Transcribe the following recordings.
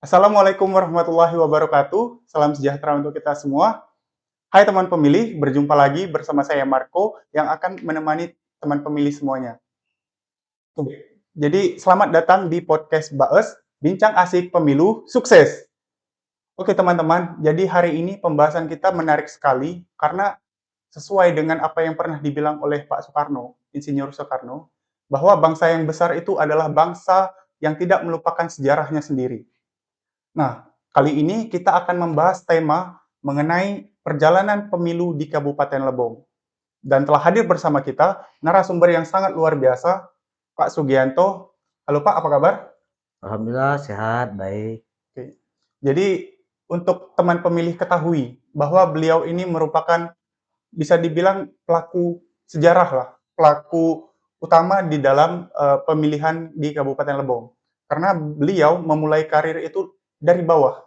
Assalamualaikum warahmatullahi wabarakatuh. Salam sejahtera untuk kita semua. Hai teman pemilih, berjumpa lagi bersama saya Marco yang akan menemani teman pemilih semuanya. Oke, jadi selamat datang di podcast Baes, Bincang Asik Pemilu Sukses. Oke teman-teman, jadi hari ini pembahasan kita menarik sekali karena sesuai dengan apa yang pernah dibilang oleh Pak Soekarno, Insinyur Soekarno, bahwa bangsa yang besar itu adalah bangsa yang tidak melupakan sejarahnya sendiri. Nah, kali ini kita akan membahas tema mengenai perjalanan pemilu di Kabupaten Lebong. Dan telah hadir bersama kita narasumber yang sangat luar biasa, Pak Sugianto. Halo Pak, apa kabar? Alhamdulillah sehat, baik. Oke. Jadi untuk teman pemilih ketahui bahwa beliau ini merupakan bisa dibilang pelaku sejarah lah, pelaku utama di dalam pemilihan di Kabupaten Lebong. Karena beliau memulai karir itu dari bawah,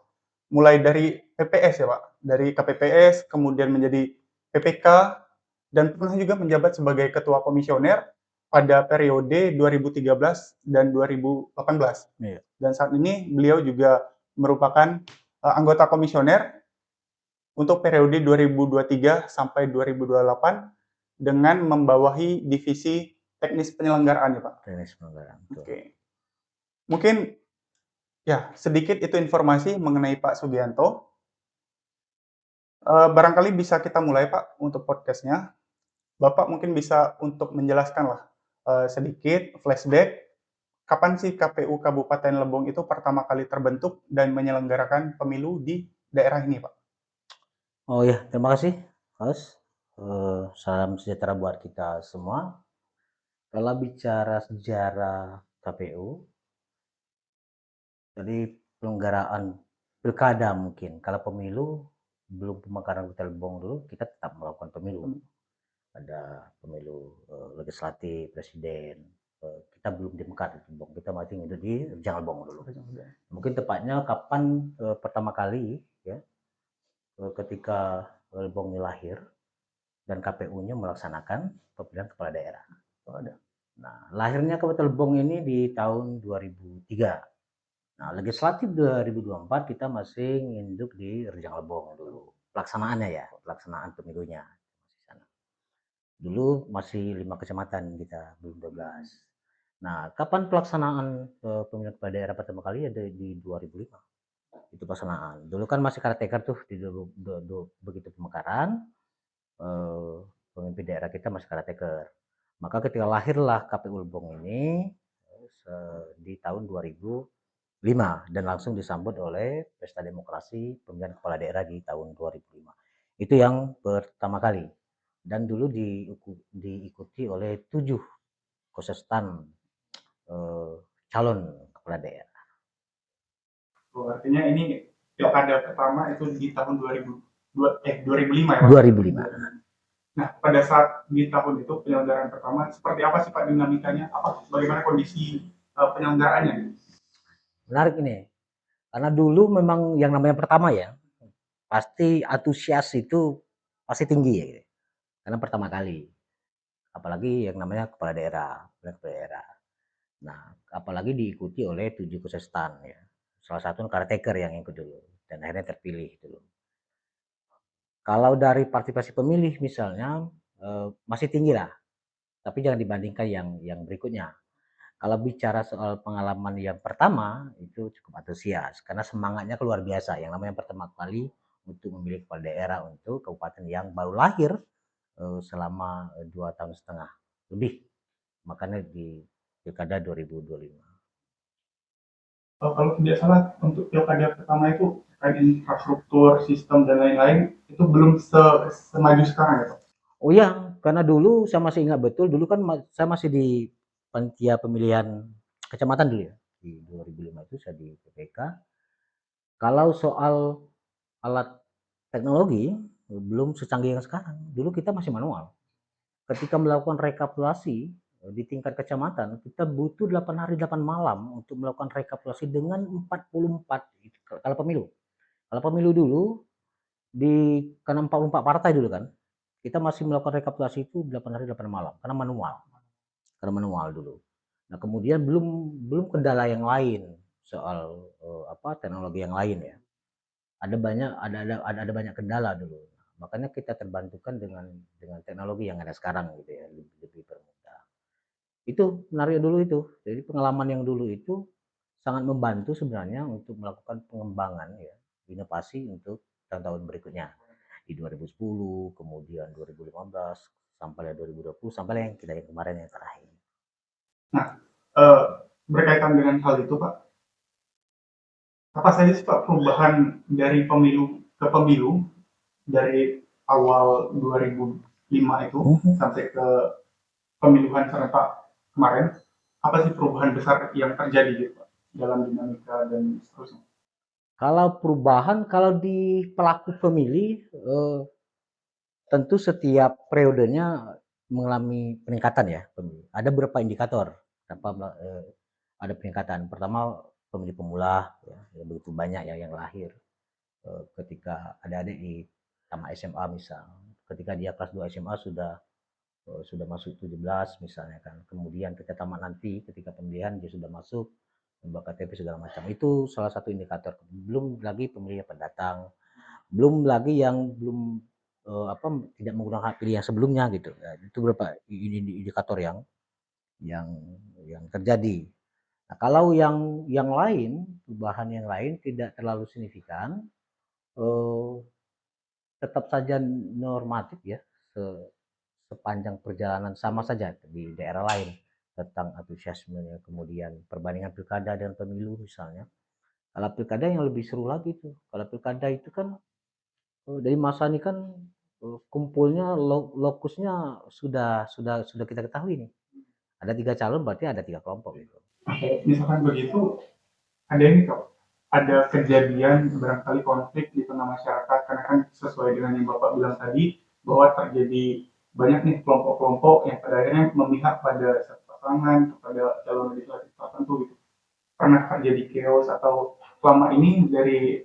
mulai dari PPS ya Pak, dari KPPS, kemudian menjadi PPK, dan pernah juga menjabat sebagai ketua komisioner pada periode 2013 dan 2018. Iya. Dan saat ini beliau juga merupakan anggota komisioner untuk periode 2023 sampai 2028 dengan membawahi divisi teknis penyelenggaraan ya Pak. Teknis penganggaran. Oke. Mungkin ya sedikit itu informasi mengenai Pak Sugianto. Barangkali bisa kita mulai Pak untuk podcastnya. Bapak mungkin bisa untuk menjelaskan lah sedikit flashback kapan sih KPU Kabupaten Lebong itu pertama kali terbentuk dan menyelenggarakan pemilu di daerah ini Pak? Oh ya, terima kasih, Mas. Salam sejahtera buat kita semua. Kalau bicara sejarah KPU, jadi penyelenggaraan pilkada mungkin. Kalau pemilu belum pemekaran Kota Lebong dulu, kita tetap melakukan pemilu. Ada pemilu legislatif, presiden. Kita belum di Mekar di Lebong, kita masih hidup di Rejang Lebong dulu. Mungkin tepatnya kapan pertama kali ya ketika Lebong lahir dan KPU-nya melaksanakan pemilihan kepala daerah. Nah, lahirnya Kabupaten Lebong ini di tahun 2003. Nah, legislatif 2024 kita masih nginduk di Rejang Lebong dulu. Pelaksanaannya ya, pelaksanaan pemilunya. Dulu masih 5 kecamatan kita, belum 12. Nah, kapan pelaksanaan pemilihan kepala daerah pertama kali? Ada di 2005. Itu pelaksanaan. Dulu kan masih caretaker tuh di begitu pemekaran, pemimpin daerah kita masih caretaker. Maka ketika lahirlah KPU Lebong ini di tahun 2005 dan langsung disambut oleh pesta demokrasi pemilihan kepala daerah di tahun 2005. Itu yang pertama kali. Dan dulu diikuti oleh 7 kontestan calon kepala daerah. Oh, artinya ini pilkada pertama itu di tahun 2005 ya Pak? 2005. Nah, pada saat di tahun itu penyelenggaraan pertama, seperti apa sih Pak dinamikanya? Bagaimana kondisi penyelenggaraannya? Menarik ini, karena dulu memang yang namanya pertama ya, pasti antusias itu pasti tinggi ya, gitu. Karena pertama kali, apalagi yang namanya kepala daerah. Nah, apalagi diikuti oleh 7 kontestan ya. Salah satu caretaker yang ikut dulu dan akhirnya terpilih dulu. Kalau dari partisipasi pemilih misalnya masih tinggi lah, tapi jangan dibandingkan yang berikutnya. Kalau bicara soal pengalaman yang pertama itu cukup antusias karena semangatnya luar biasa. Yang namanya pertama kali untuk memilih kepala daerah untuk kabupaten yang baru lahir selama 2,5 tahun lebih. Makanya di pilkada 2025. Kalau tidak salah untuk pilkada pertama itu terkait infrastruktur, sistem dan lain-lain itu belum semaju sekarang ya Pak? Oh ya, karena dulu saya masih ingat betul, dulu kan saya masih di panitia pemilihan kecamatan dulu ya. Di 2005 itu saya di PPK. Kalau soal alat teknologi belum secanggih yang sekarang. Dulu kita masih manual. Ketika melakukan rekapitulasi di tingkat kecamatan, kita butuh 8 hari 8 malam untuk melakukan rekapitulasi dengan 44 kalau pemilu. Kalau pemilu dulu di karena 44 partai dulu kan, kita masih melakukan rekapitulasi itu 8 hari 8 malam karena manual. Karena manual dulu. Nah, kemudian belum kendala yang lain soal teknologi yang lain ya. Ada banyak kendala dulu. Makanya kita terbantukan dengan teknologi yang ada sekarang gitu ya, lebih bermudah. Itu menarik dulu itu. Jadi pengalaman yang dulu itu sangat membantu sebenarnya untuk melakukan pengembangan ya, inovasi untuk tahun-tahun berikutnya. Di 2010, kemudian 2015, sampai 2020, sampai yang kita yang kemarin yang terakhir. Nah, eh, berkaitan dengan hal itu, Pak, apa saja sih Pak perubahan dari pemilu ke pemilu dari awal 2005 itu sampai ke pemilihan serentak kemarin? Apa sih perubahan besar yang terjadi gitu Pak dalam dinamika dan seterusnya? Kalau perubahan, kalau di pelaku pemilih, tentu setiap periodenya mengalami peningkatan ya pemilih. Ada beberapa indikator ada peningkatan. Pertama pemilih pemula ya, begitu banyak ya yang lahir ketika adik-adik di tamat SMA misal. Ketika dia kelas 2 SMA sudah masuk 17 misalnya kan. Kemudian ketika tamat nanti ketika pemilihan dia sudah masuk membuat KTP segala macam. Itu salah satu indikator. Belum lagi pemilih pendatang, belum lagi yang belum tidak menggunakan hak pilih yang sebelumnya gitu. Ya, itu beberapa indikator yang yang terjadi. Nah, kalau yang lain, perubahan yang lain tidak terlalu signifikan, eh, tetap saja normatif ya, sepanjang perjalanan sama saja di daerah lain tentang antusiasmenya, kemudian perbandingan pilkada dan pemilu misalnya. Kalau pilkada yang lebih seru lagi tuh. Kalau pilkada itu kan dari masa ini kan kumpulnya lokusnya sudah kita ketahui nih. Ada 3 calon berarti ada 3 kelompok gitu. Misalkan begitu, ada ini kok, ada kejadian barangkali konflik di tengah masyarakat karena kan sesuai dengan yang Bapak bilang tadi bahwa terjadi banyak nih kelompok-kelompok yang pada akhirnya memihak pada satu pasangan kepada calon legislatif tertentu gitu. Pernah terjadi chaos atau selama ini dari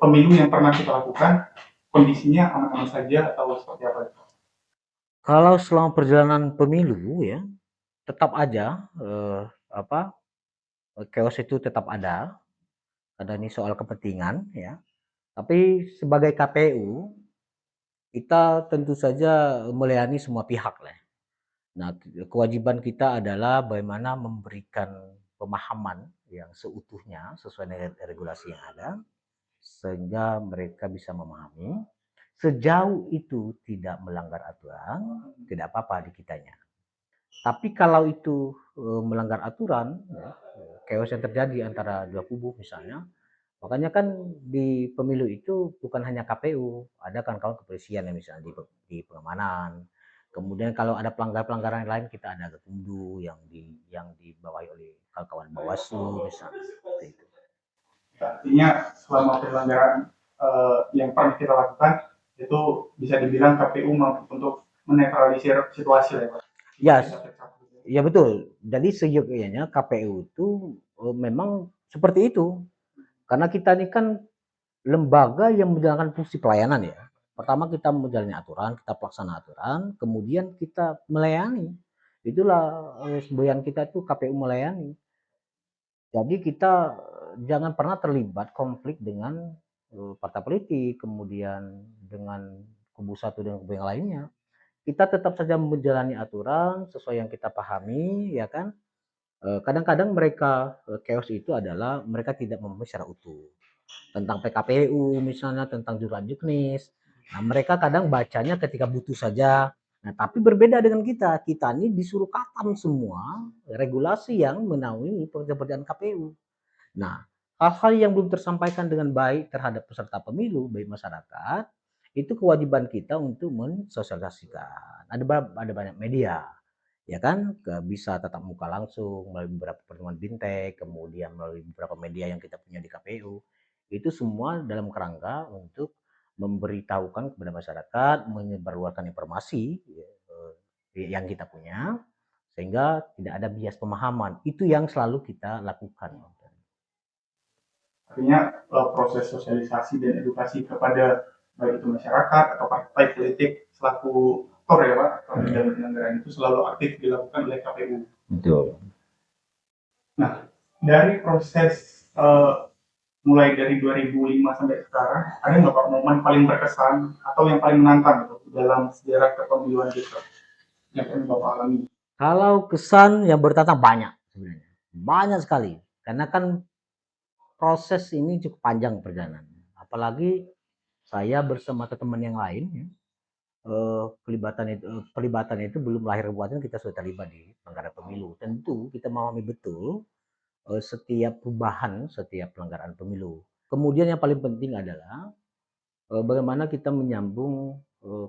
pemilu yang pernah kita lakukan kondisinya aman-aman saja atau seperti apa? Kalau selama perjalanan pemilu ya, tetap aja apa chaos itu tetap ada karena ini soal kepentingan ya. Tapi sebagai KPU kita tentu saja melayani semua pihak lah. Nah, kewajiban kita adalah bagaimana memberikan pemahaman yang seutuhnya sesuai dengan regulasi yang ada sehingga mereka bisa memahami. Sejauh itu tidak melanggar aturan, tidak apa-apa di kitanya. Tapi kalau itu melanggar aturan, ya, chaos yang terjadi antara dua kubu misalnya, makanya kan di pemilu itu bukan hanya KPU, ada kan kawan kepolisian yang misalnya di pengamanan. Kemudian kalau ada pelanggaran lain kita ada Gakumdu yang dibawahi oleh kawan-kawan Bawaslu misalnya seperti itu. Artinya selama pelanggaran yang pernah kita lakukan itu bisa dibilang KPU mampu untuk menetralisir situasi ya Pak. Ya, ya betul. Jadi seyogyanya KPU itu memang seperti itu. Karena kita ini kan lembaga yang menjalankan fungsi pelayanan ya. Pertama kita menjalani aturan, kita pelaksana aturan, kemudian kita melayani. Itulah semboyan kita itu KPU melayani. Jadi kita jangan pernah terlibat konflik dengan partai politik, kemudian dengan kubu satu dan kubu yang lainnya. Kita tetap saja menjalani aturan sesuai yang kita pahami, ya kan? Kadang-kadang mereka chaos itu adalah mereka tidak memahami secara utuh tentang PKPU misalnya, tentang jurnalis. Nah, mereka kadang bacanya ketika butuh saja. Nah, tapi berbeda dengan kita. Kita ini disuruh katam semua regulasi yang menaungi pekerjaan KPU. Nah, hal-hal yang belum tersampaikan dengan baik terhadap peserta pemilu, baik masyarakat, itu kewajiban kita untuk mensosialisasikan. Ada banyak media, ya kan? Bisa tatap muka langsung melalui beberapa pertemuan bintek, kemudian melalui beberapa media yang kita punya di KPU. Itu semua dalam kerangka untuk memberitahukan kepada masyarakat, menyebarluaskan informasi yang kita punya, sehingga tidak ada bias pemahaman. Itu yang selalu kita lakukan. Artinya proses sosialisasi dan edukasi kepada baik itu masyarakat atau partai politik selaku aktor ya Pak dalam penyelenggaraan itu selalu aktif dilakukan oleh KPU. Betul. Nah, Dari proses mulai dari 2005 sampai sekarang, ada nggak Pak momen paling berkesan atau yang paling menantang gitu, dalam sejarah kepemiluan kita yang pernah Bapak alami? Kalau kesan yang bertantang banyak sebenarnya, banyak sekali. Karena kan proses ini cukup panjang perjalanan. Apalagi saya bersama teman yang lain, ya, pelibatan itu belum lahir buatan kita sudah terlibat di pelanggaran pemilu. Tentu kita memahami betul setiap perubahan, setiap pelanggaran pemilu. Kemudian yang paling penting adalah bagaimana kita menyambung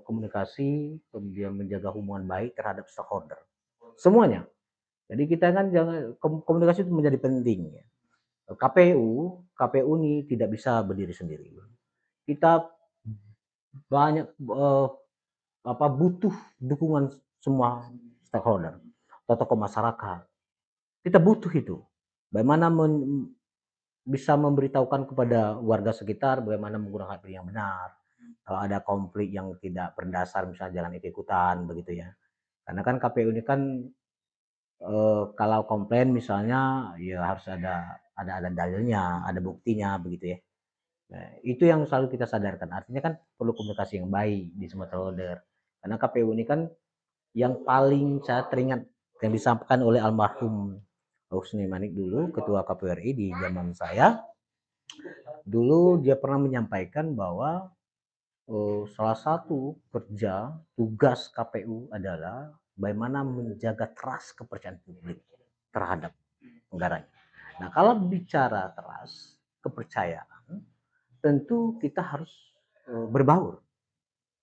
komunikasi, kemudian menjaga hubungan baik terhadap stakeholder. Semuanya. Jadi kita kan jangan komunikasi itu menjadi penting. Ya. KPU ini tidak bisa berdiri sendiri. Kita banyak butuh dukungan semua stakeholder, tokoh masyarakat. Kita butuh itu. Bagaimana bisa memberitahukan kepada warga sekitar bagaimana menggunakan hak pilih yang benar. Kalau ada konflik yang tidak berdasar misalnya jangan ikut-ikutan begitu ya. Karena kan KPU ini kan kalau komplain misalnya ya harus ada dalilnya, ada buktinya begitu ya. Nah, itu yang selalu kita sadarkan. Artinya kan perlu komunikasi yang baik di Sumatera Utara. Karena KPU ini kan yang paling saya teringat yang disampaikan oleh almarhum Husni Manik dulu, Ketua KPU RI di zaman saya. Dulu dia pernah menyampaikan bahwa salah satu kerja tugas KPU adalah bagaimana menjaga trust kepercayaan publik terhadap negaranya. Nah, kalau bicara trust, kepercayaan, tentu kita harus berbaur,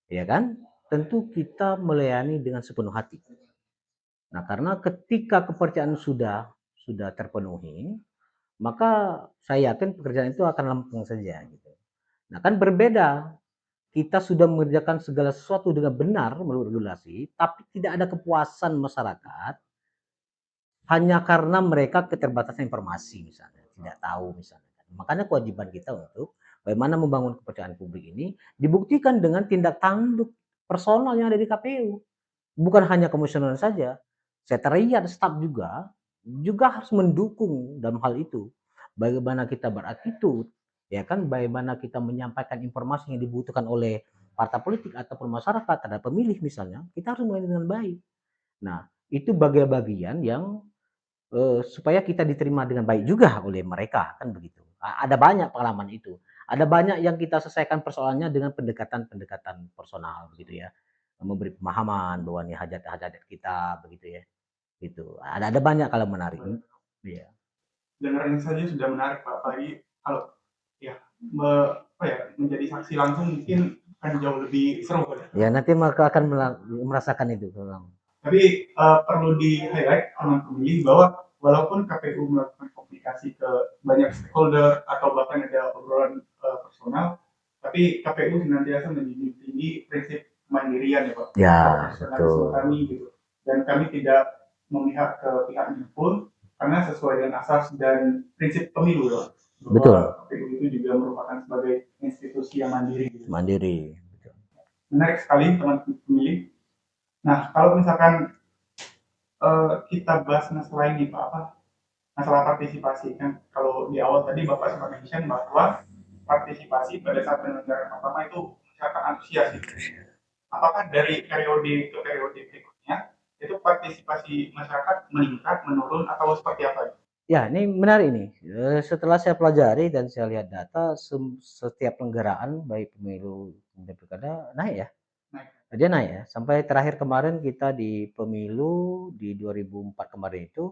ya kan? Tentu kita melayani dengan sepenuh hati. Nah, karena ketika kepercayaan sudah terpenuhi, maka saya yakin pekerjaan itu akan lempeng saja gitu. Nah, kan berbeda. Kita sudah mengerjakan segala sesuatu dengan benar menurut regulasi, tapi tidak ada kepuasan masyarakat hanya karena mereka keterbatasan informasi misalnya, tidak tahu misalnya. Makanya kewajiban kita untuk bagaimana membangun kepercayaan publik ini dibuktikan dengan tindak tanduk personal yang ada di KPU. Bukan hanya komisioner saja, sekretariat, staf juga harus mendukung dalam hal itu. Bagaimana kita berattitude, ya kan, bagaimana kita menyampaikan informasi yang dibutuhkan oleh partai politik ataupun masyarakat terhadap pemilih misalnya, kita harus melayani dengan baik. Nah, itu bagian-bagian yang supaya kita diterima dengan baik juga oleh mereka kan begitu. Ada banyak pengalaman itu. Ada banyak yang kita selesaikan persoalannya dengan pendekatan-pendekatan personal begitu ya. Memberi pemahaman bahwa ini hajat-hajat kita begitu ya. Gitu. Ada banyak kalau menarik. Iya. Dengarnya saja sudah menarik Pak, apalagi kalau ya menjadi saksi langsung mungkin akan jauh lebih seru. Ya nanti maka akan merasakan itu. Tapi perlu di-highlight teman pemilih bahwa walaupun KPU melakukan komunikasi ke banyak stakeholder atau bahkan ada obrolan personal, tapi KPU senantiasa menjunjung tinggi prinsip kemandirian ya Pak, Ya, profesionalisme kami gitu. Dan kami tidak memihak ke pihak manapun karena sesuai dengan asas dan prinsip pemilu ya, betul. bahwa KPU itu juga merupakan sebagai institusi yang mandiri. Gitu. Mandiri. Betul. Menarik sekali teman pemilih. Nah, kalau misalkan kita bahas masalah ini Pak, masalah partisipasi kan kalau di awal tadi Bapak sempat mention bahwa partisipasi pada saat penyelenggaraan pertama itu masyarakat antusias gitu. Apakah dari periode ke periode berikutnya itu partisipasi masyarakat meningkat, menurun atau seperti apa? Ya, ini menarik ini. Setelah saya pelajari dan saya lihat data, setiap pelanggaran baik pemilu dan pilkada naik ya. Naik. Dia naik ya. Sampai terakhir kemarin kita di pemilu di 2004 kemarin itu,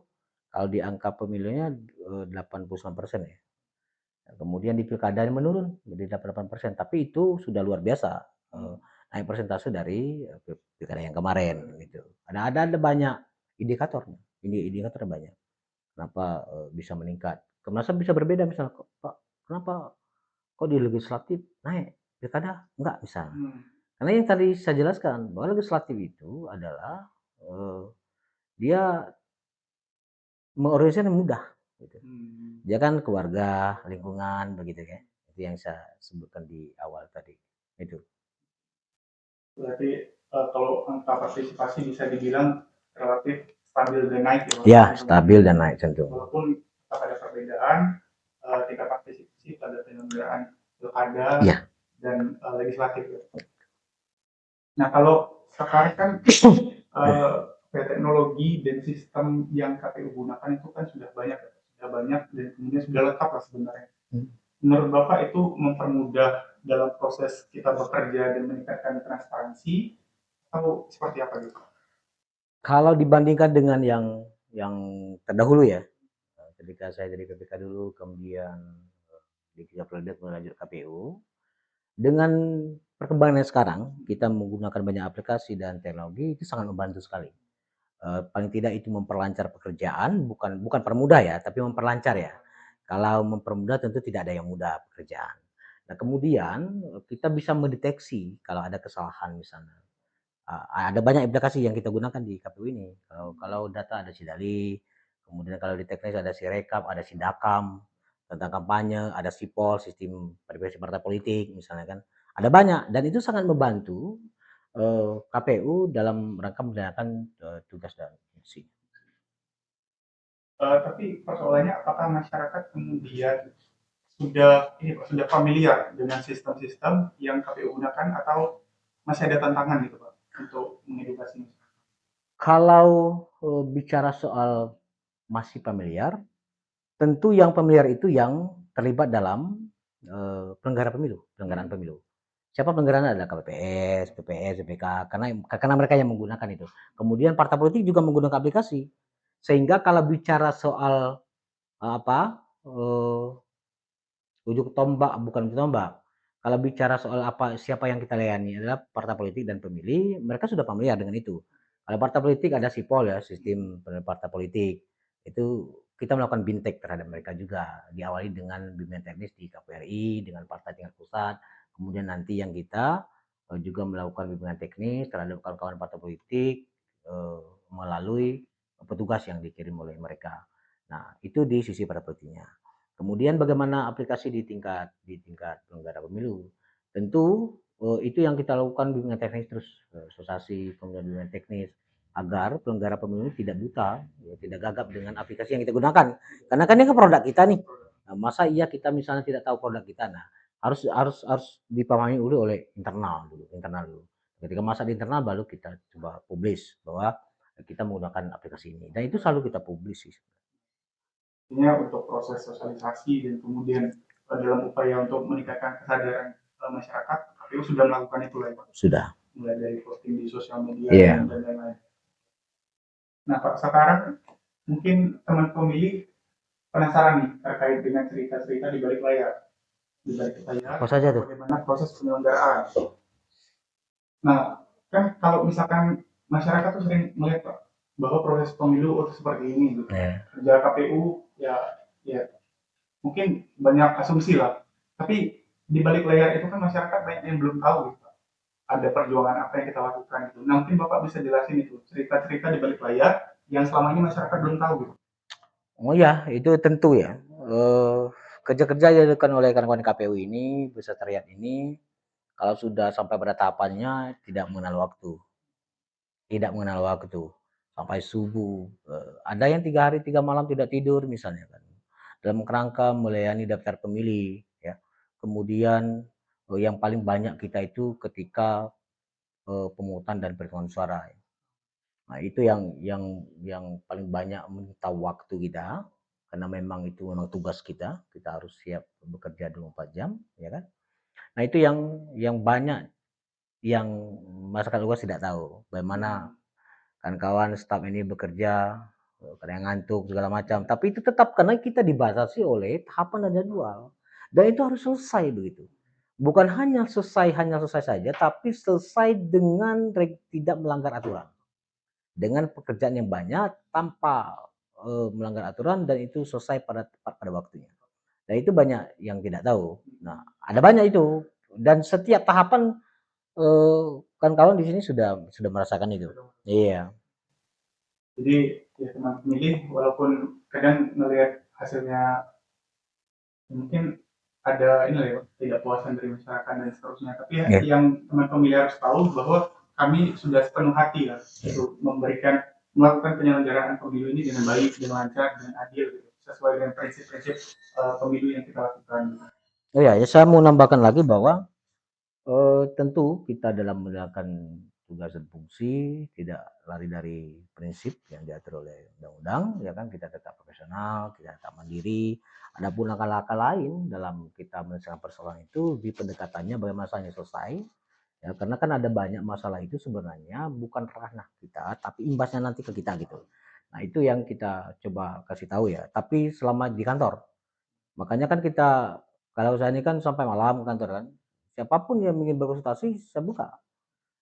kalau di angka pemilunya 89% ya. Kemudian di pilkada menurun menjadi 88%. Tapi itu sudah luar biasa. Naik persentase dari pilkada yang kemarin gitu. Ada banyak indikatornya. Ini indikator banyak. Kenapa bisa meningkat? Kenapa bisa berbeda misalnya, Pak? Kenapa kok di legislatif naik, pilkada enggak misalnya? Karena yang tadi saya jelaskan bahwa legislatif itu adalah dia mengorganisasi mudah, gitu. Dia kan keluarga, lingkungan, begitu ya. Itu yang saya sebutkan di awal tadi. Itu. Berarti kalau angka partisipasi bisa dibilang relatif stabil dan naik ya? Ya, stabil dan naik tentu. Walaupun tetap ada penyelenggaraan tingkat partisipasi pada penyelenggaraan pilkada Iya. dan legislatif. Nah, kalau sekarang kan teknologi dan sistem yang KPU gunakan itu kan sudah banyak dan kemudian sudah lengkap lah sebenarnya. Menurut Bapak itu mempermudah dalam proses kita bekerja dan meningkatkan transparansi atau seperti apa gitu? Kalau dibandingkan dengan yang terdahulu ya, ketika saya jadi PPK dulu, kemudian di 3 periode lanjut KPU, dengan perkembangan yang sekarang, kita menggunakan banyak aplikasi dan teknologi itu sangat membantu sekali. Paling tidak itu memperlancar pekerjaan, bukan permudah ya, tapi memperlancar ya. Kalau mempermudah tentu tidak ada yang mudah pekerjaan. Nah kemudian kita bisa mendeteksi kalau ada kesalahan misalnya. Ada banyak aplikasi yang kita gunakan di KPU ini. Kalau data ada Sidali, kemudian kalau di teknis ada Sirekap, ada Sidakam tentang kampanye, ada Sipol, sistem verifikasi partai politik misalnya kan. Ada banyak dan itu sangat membantu KPU dalam rangka menjalankan tugas dan fungsi. Tapi persoalannya apakah masyarakat kemudian sudah familiar dengan sistem-sistem yang KPU gunakan atau masih ada tantangan gitu Pak untuk mengedukasi masyarakat? Kalau bicara soal masih familiar, tentu yang familiar itu yang terlibat dalam penyelenggaraan pemilu. Siapa penyelenggaranya adalah KPPS, PPS, BPK, karena mereka yang menggunakan itu. Kemudian partai politik juga menggunakan aplikasi, sehingga kalau bicara soal apa ujung tombak bukan ujung tombak. Kalau bicara soal siapa yang kita layani adalah partai politik dan pemilih, mereka sudah familiar dengan itu. Kalau partai politik ada SIPOL ya, sistem partai politik. Itu kita melakukan bintek terhadap mereka juga. Diawali dengan bimbingan teknis di KPRI, dengan partai tingkat pusat. Kemudian nanti yang kita juga melakukan bimbingan teknis terhadap kawan-kawan partai politik melalui petugas yang dikirim oleh mereka. Nah, itu di sisi partai politiknya. Kemudian bagaimana aplikasi di tingkat penyelenggara pemilu? Tentu itu yang kita lakukan bimbingan teknis terus sosialisasi kemudian bimbingan teknis agar penyelenggara pemilu tidak buta, ya, tidak gagap dengan aplikasi yang kita gunakan. Karena kan ini kan produk kita nih. Nah, masa iya kita misalnya tidak tahu produk kita? Nah, harus dipahami dulu oleh internal dulu. Ketika masa di internal baru kita coba publish bahwa kita menggunakan aplikasi ini. Dan itu selalu kita publish sih. Artinya untuk proses sosialisasi dan kemudian dalam upaya untuk meningkatkan kesadaran masyarakat, KPU sudah melakukan itu lah Pak. Sudah. Mulai dari posting di sosial media Yeah. dan lain-lain. Nah Pak, sekarang mungkin teman pemilih penasaran nih terkait dengan cerita-cerita di balik layar. Di balik layar, Apa saja tuh? bagaimana proses penyelenggaraan. Nah, kan kalau misalkan masyarakat tuh sering melihat Pak, bahwa proses pemilu seperti ini gitu. Yeah. Kerja KPU ya mungkin banyak asumsi lah. Tapi di balik layar itu kan masyarakat banyak yang belum tahu gitu. Ada perjuangan apa yang kita lakukan itu. Nah, mungkin Bapak bisa jelasin itu cerita-cerita di balik layar yang selama ini masyarakat belum tahu gitu. Oh ya, itu tentu ya. Kerja-kerja yang dilakukan oleh kawan-kawan KPU ini, Sekretariat ini, kalau sudah sampai pada tahapannya tidak mengenal waktu. Tidak mengenal waktu. Sampai subuh. Ada yang 3 hari 3 malam tidak tidur misalnya kan. Dalam kerangka melayani daftar pemilih ya. Kemudian yang paling banyak kita itu ketika pemungutan dan perhitungan suara. Nah, itu yang paling banyak menyita waktu kita karena memang itu memang tugas kita. Kita harus siap bekerja 24 jam, ya kan? Nah, itu yang banyak yang masyarakat luas tidak tahu. Bagaimana kawan-kawan staf ini bekerja, kadang ngantuk segala macam. Tapi itu tetap karena kita dibatasi oleh tahapan dan jadwal. Dan itu harus selesai begitu. Bukan hanya selesai saja, tapi selesai dengan tidak melanggar aturan. Dengan pekerjaan yang banyak tanpa melanggar aturan dan itu selesai pada tepat pada waktunya. Dan itu banyak yang tidak tahu. Nah, ada banyak itu dan setiap tahapan kawan-kawan di sini sudah merasakan itu. Iya. Jadi ya teman pemilih walaupun kadang melihat hasilnya mungkin ada ini lah ya, tidak puasan dari masyarakat dan seterusnya. Tapi yang teman pemilih harus tahu bahwa kami sudah sepenuh hati lah untuk melakukan penyelenggaraan pemilu ini dengan baik, dengan lancar, dengan adil. Gitu. sesuai dengan prinsip-prinsip pemilu yang kita lakukan. Oh ya, saya mau nambahkan lagi bahwa tentu kita dalam menjalankan tugas dan fungsi tidak lari dari prinsip yang diatur oleh undang-undang, ya kan, kita tetap profesional, kita tetap mandiri. Adapun langkah-langkah lain dalam kita menyelesaikan persoalan itu di pendekatannya bagaimana masalahnya selesai, ya karena kan ada banyak masalah itu sebenarnya bukan ranah kita, tapi imbasnya nanti ke kita gitu. Nah itu yang kita coba kasih tahu ya. Tapi selama di kantor, makanya kan kita kalau saya ini kan sampai malam kantor kan, siapapun yang ingin berkonsultasi saya buka.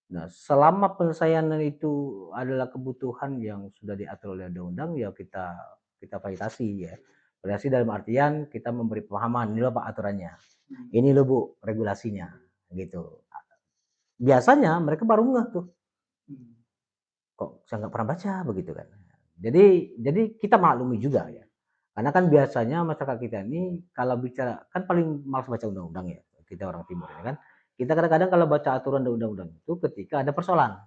Nah, selama penyelesaian itu adalah kebutuhan yang sudah diatur oleh undang-undang, ya kita validasi ya. Validasi dalam artian kita memberi pemahaman, ini loh Pak aturannya, ini loh Bu regulasinya, gitu. Biasanya mereka baru ngeh tuh, kok saya nggak pernah baca begitu kan. Jadi kita maklumi juga ya. Karena kan biasanya masyarakat kita ini kalau bicara kan paling malas baca undang-undang ya. Kita orang timur ini kan. Kita kadang-kadang kalau baca aturan undang-undang itu ketika ada persoalan.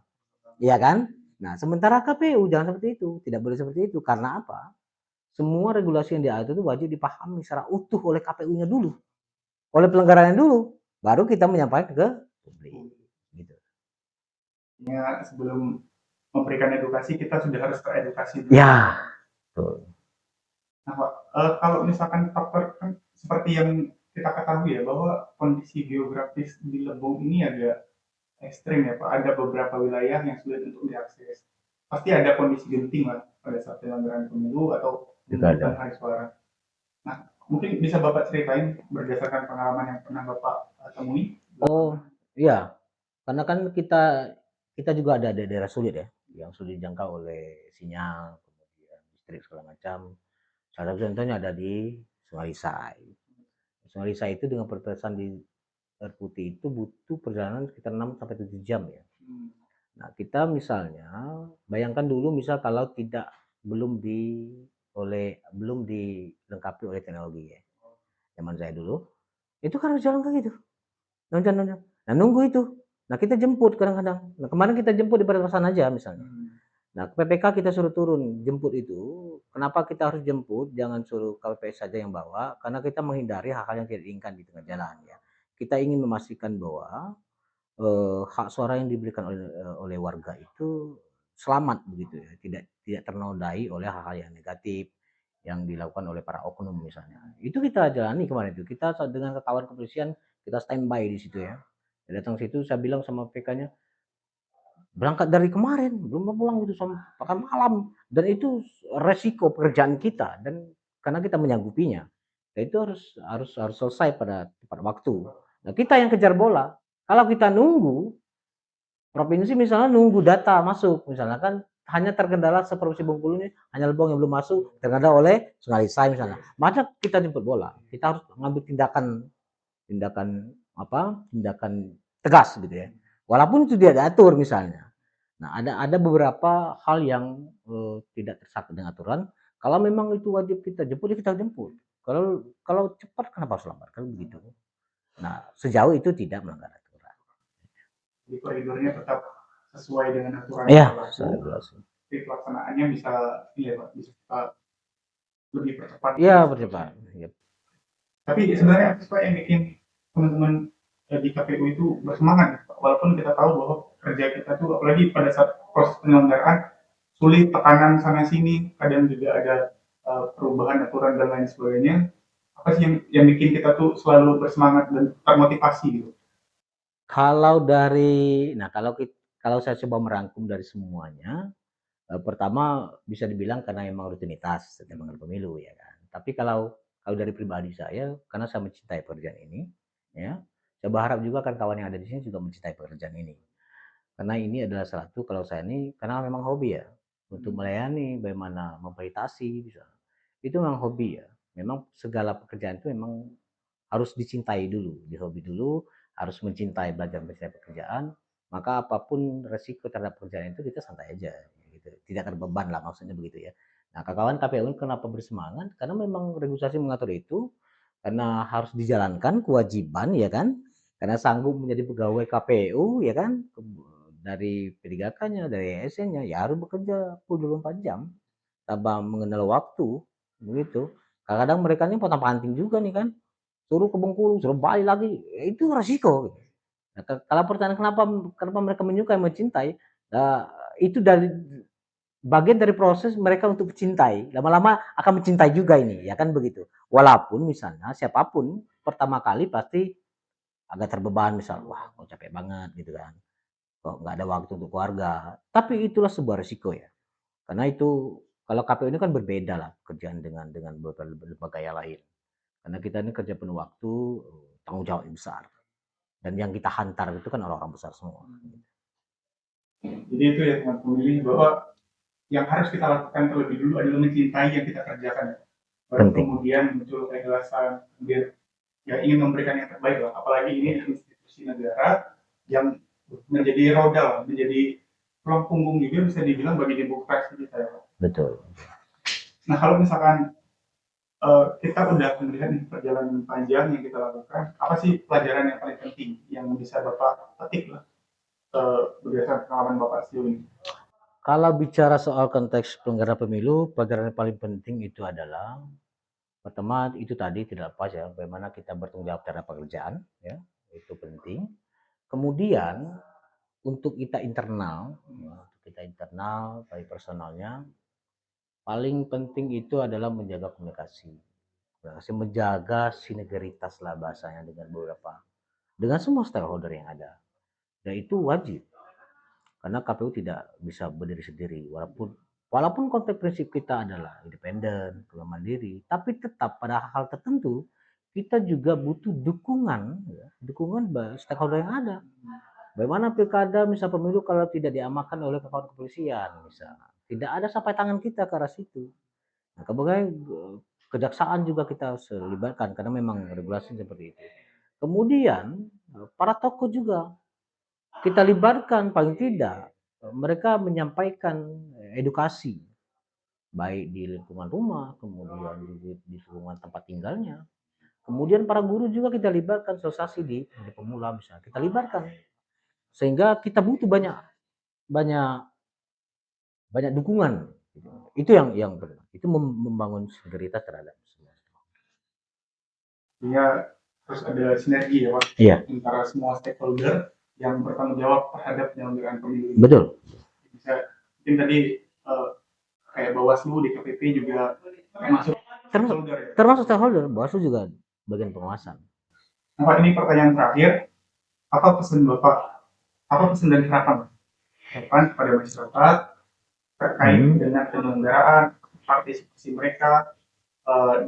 Iya kan? Nah, sementara KPU jangan seperti itu, tidak boleh seperti itu. Karena apa? Semua regulasi yang diatur itu wajib dipahami secara utuh oleh KPU-nya dulu, oleh pelanggarannya dulu, baru kita menyampaikan ke publik. Gitu. Ya, sebelum memberikan edukasi kita sudah harus teredukasi. Ya, betul. Nah, Pak, kalau misalkan faktor kan seperti yang kita ketahui ya bahwa kondisi geografis di Lebong ini agak ekstrim ya Pak. Ada beberapa wilayah yang sulit untuk diakses. Pasti ada kondisi genting lah pada saat penyelenggaraan pemilu atau Juga ada. pemungutan hari suara. Nah, mungkin bisa Bapak ceritain berdasarkan pengalaman yang pernah Bapak temui? Oh, iya. Karena kan kita juga ada daerah sulit ya, yang sulit dijangkau oleh sinyal, kemudian listrik segala macam. Salah satu contohnya ada di Sungai Lisai. Sungai Lisai itu dengan perpetasan di air putih itu butuh perjalanan sekitar 6 sampai 7 jam ya. Nah, kita misalnya bayangkan dulu misal kalau tidak belum dilengkapi oleh teknologi ya. Zaman saya dulu itu kan harus jalan kayak gitu. Nonton. Nah, nunggu itu. Nah, kita jemput kadang-kadang. Nah, kemarin kita jemput di perbatasan aja misalnya. Nah, PPK kita suruh turun jemput itu. Kenapa kita harus jemput? Jangan suruh KPPS saja yang bawa, karena kita menghindari hal-hal yang tidak diinginkan di tengah jalan ya. Kita ingin memastikan bahwa hak suara yang diberikan oleh warga itu selamat begitu ya, tidak ternodai oleh hal-hal yang negatif yang dilakukan oleh para oknum misalnya. Itu kita jalani kemarin itu. Kita dengan kawan kepolisian kita standby di situ ya. Datang situ saya bilang sama PK-nya, berangkat dari kemarin belum pulang gitu sampai malam, dan itu resiko pekerjaan kita, dan karena kita menyanggupinya ya itu harus selesai pada tepat waktu. Nah, kita yang kejar bola, kalau kita nunggu provinsi misalnya nunggu data masuk misalnya kan, hanya terkendala seprovinsi Bengkulu ini hanya Lebong yang belum masuk, terkendala oleh Sungai Lisai misalnya, maka kita jemput bola, kita harus mengambil tindakan tegas gitu ya, walaupun itu tidak diatur misalnya. Nah, ada beberapa hal yang tidak tersangkut dengan aturan. Kalau memang itu wajib kita jemput, ya kita jemput. Kalau cepat kenapa harus lambat? Kan begitu. Nah, sejauh itu tidak melanggar aturan. Jadi koridornya tetap sesuai dengan aturan Iya, yang berlaku. Jadi pelaksanaannya bisa, iya Pak, bisa lebih percepat. Iya, percepat. Yep. Tapi sebenarnya apa Pak yang bikin teman-teman di KPU itu bersemangat, walaupun kita tahu bahwa kerja kita tuh apalagi pada saat proses penyelenggaraan sulit, tekanan sana sini, kadang juga ada perubahan aturan dan lain sebagainya. Apa sih yang bikin kita tuh selalu bersemangat dan termotivasi gitu? Kalau saya coba merangkum dari semuanya, pertama bisa dibilang karena memang rutinitas setiap pemilu ya kan. Tapi kalau dari pribadi saya, karena saya mencintai pekerjaan ini, ya, saya berharap juga kan kawan yang ada di sini juga mencintai pekerjaan ini. Karena ini adalah satu, kalau saya ini karena memang hobi ya, untuk melayani, bagaimana memfasilitasi bisa. Itu memang hobi ya. Memang segala pekerjaan itu memang harus dicintai dulu, dihobi dulu, harus belajar mencintai pekerjaan, maka apapun resiko terhadap pekerjaan itu kita santai aja gitu. Tidak terbeban lah maksudnya begitu ya. Nah, kawan KPU kenapa bersemangat? Karena memang regulasi mengatur itu, karena harus dijalankan kewajiban ya kan, karena sanggup menjadi pegawai KPU ya kan, dari P3K-nya, dari ASN-nya ya harus bekerja 24 jam tanpa mengenal waktu begitu. Kadang-kadang mereka ini pontang-panting juga nih kan, suruh ke Bengkulu, suruh balik lagi, itu resiko gitu. Nah, kalau pertanyaan kenapa kenapa mereka menyukai, mencintai, itu dari bagian dari proses mereka untuk mencintai, lama-lama akan mencintai juga ini, ya kan begitu. Walaupun misalnya siapapun pertama kali pasti agak terbeban, misal, wah kok capek banget gitu kan, kok nggak ada waktu untuk keluarga. Tapi itulah sebuah resiko ya, karena itu kalau KPU ini kan berbeda lah kerjaan dengan beberapa lembaga yang lain. Karena kita ini kerja penuh waktu, tanggung jawab yang besar. Dan yang kita hantar itu kan orang-orang besar semua. Jadi itu ya teman pemilih, bahwa yang harus kita lakukan terlebih dulu adalah mencintai yang kita kerjakan. Baru Penting. kemudian muncul keikhlasan, kemudian yang ingin memberikan yang terbaik lah. Apalagi ini institusi negara yang menjadi roda, menjadi tulang punggung juga bisa dibilang bagi demokrasi kita ya Pak. Betul. Nah kalau misalkan kita udah melihat nih perjalanan panjang yang kita lakukan, apa sih pelajaran yang paling penting yang bisa Bapak petik lah berdasarkan pengalaman Bapak sejauh ini? Kalau bicara soal konteks penyelenggara pemilu, pelajaran yang paling penting itu adalah pertama itu tadi tidak lepas ya, bagaimana kita bertanggung jawab terhadap pekerjaan, ya itu penting. Kemudian untuk kita internal, ya, untuk kita internal, baik personalnya, paling penting itu adalah menjaga komunikasi, menjaga sinergitas lah bahasanya dengan semua stakeholder yang ada. Dan itu wajib karena KPU tidak bisa berdiri sendiri, walaupun konteks prinsip kita adalah independen, mandiri, tapi tetap pada hal tertentu kita juga butuh dukungan, ya, dukungan stakeholder yang ada. Bagaimana pilkada, misal pemilu kalau tidak diamankan oleh kawan kepolisian, misal tidak ada sampai tangan kita ke arah situ. Nah, kemudian kejaksaan juga kita harus libatkan karena memang regulasi seperti itu. Kemudian para tokoh juga kita libatkan, paling tidak mereka menyampaikan edukasi baik di lingkungan rumah, kemudian di lingkungan tempat tinggalnya. Kemudian para guru juga kita libatkan, sosialisasi di pemula misalnya kita libatkan, sehingga kita butuh banyak banyak banyak dukungan. Itu yang benar. Itu membangun sinergitas terhadap semua. Sehingga harus ada sinergi ya Pak, Iya, antara semua stakeholder yang bertanggung jawab terhadap penyelenggaraan pemilu ini. betul. Bisa mungkin tadi kayak Bawaslu, DKPP juga termasuk stakeholder ya. Termasuk stakeholder, Bawaslu juga bagian pengawasan. Nah Pak, ini pertanyaan terakhir, apa pesan Bapak, apa pesan dan harapan kepada masyarakat terkait dengan penyelenggaraan partisipasi mereka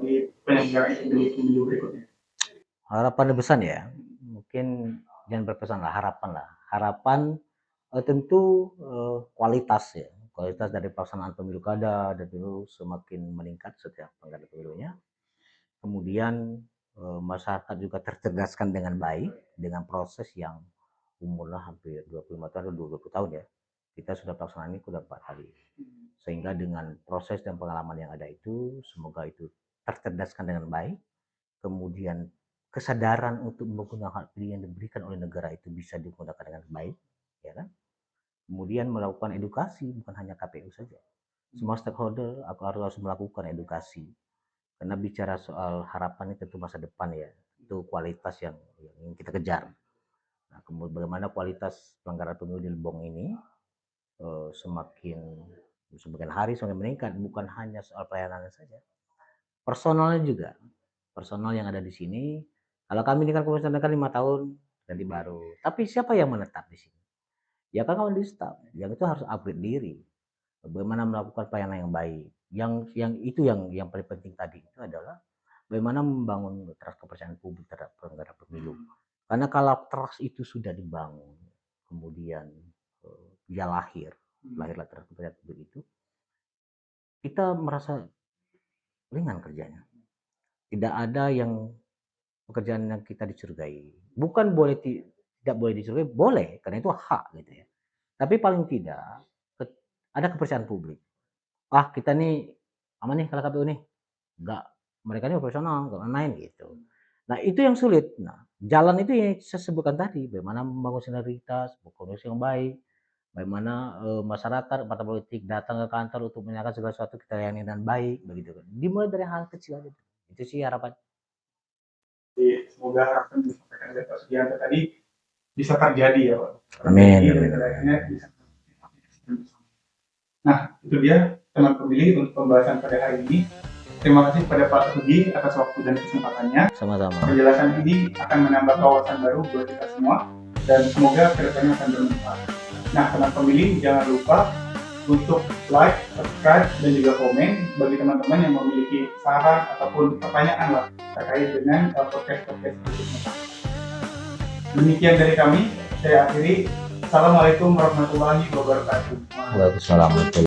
di penyelenggaraan pemilu berikutnya? Harapan besar ya, mungkin jangan berpesan lah, harapan lah. Harapan tentu kualitas ya, kualitas dari pelaksanaan pemilu kada dan itu semakin meningkat setiap penggada pemilunya. Kemudian masyarakat juga tercerdaskan dengan baik dengan proses yang umurnya hampir 25 tahun atau 20 tahun ya. Kita sudah pelaksanaan ini sudah 4 kali. Sehingga dengan proses dan pengalaman yang ada itu, semoga itu tercerdaskan dengan baik. Kemudian kesadaran untuk menggunakan hak pilih yang diberikan oleh negara itu bisa digunakan dengan baik, ya kan? Kemudian melakukan edukasi, bukan hanya KPU saja. Semua stakeholder harus melakukan edukasi. Karena bicara soal harapan itu tentu masa depan ya, itu kualitas yang ingin kita kejar. Nah, kemudian bagaimana kualitas pelanggaran pemilu di Lebong ini semakin hari semakin meningkat, bukan hanya soal pelayanan saja, personalnya juga, personal yang ada di sini. Kalau kami ini kan komisioner kan 5 tahun ganti baru, tapi siapa yang menetap di sini? Ya kan kawan di staff, yang itu harus upgrade diri, bagaimana melakukan pelayanan yang baik. Yang paling penting tadi itu adalah bagaimana membangun trust kepercayaan publik terhadap penyelenggara pemilu. Karena kalau trust itu sudah dibangun, kemudian dia lahirlah trust kepercayaan publik itu, kita merasa ringan kerjanya. Tidak ada yang pekerjaan yang kita dicurigai. Bukan tidak boleh dicurigai, boleh, karena itu hak gitu ya. Tapi paling tidak ada kepercayaan publik. Ah kita nih aman nih kalau KPU nih, enggak, mereka ini profesional, enggak main gitu. Nah itu yang sulit. Nah jalan itu yang saya sebutkan tadi, bagaimana membangun sinergitas, komunikasi yang baik, bagaimana masyarakat, partai politik datang ke kantor untuk menanyakan segala sesuatu kita layani dengan baik, begitu kan. Dimulai dari hal kecil aja. Itu sih harapan. Jadi, semoga harapan yang disampaikan oleh Pak Sugianto tadi bisa terjadi ya Pak. Amin, Dan amin, pada amin. akhirnya bisa. Nah, itu dia teman pemilih untuk pembahasan pada hari ini. Terima kasih pada Pak Sugi atas waktu dan kesempatannya. Sama-sama. Penjelasan ini akan menambah wawasan baru buat kita semua dan semoga kedepannya akan bermanfaat. Nah, teman pemilih jangan lupa untuk like, subscribe, dan juga komen bagi teman-teman yang memiliki saran ataupun pertanyaan lah terkait dengan podcast-podcast berikutnya. Demikian dari kami, saya akhiri. Assalamualaikum warahmatullahi wabarakatuh. Waalaikumsalam warahmatullahi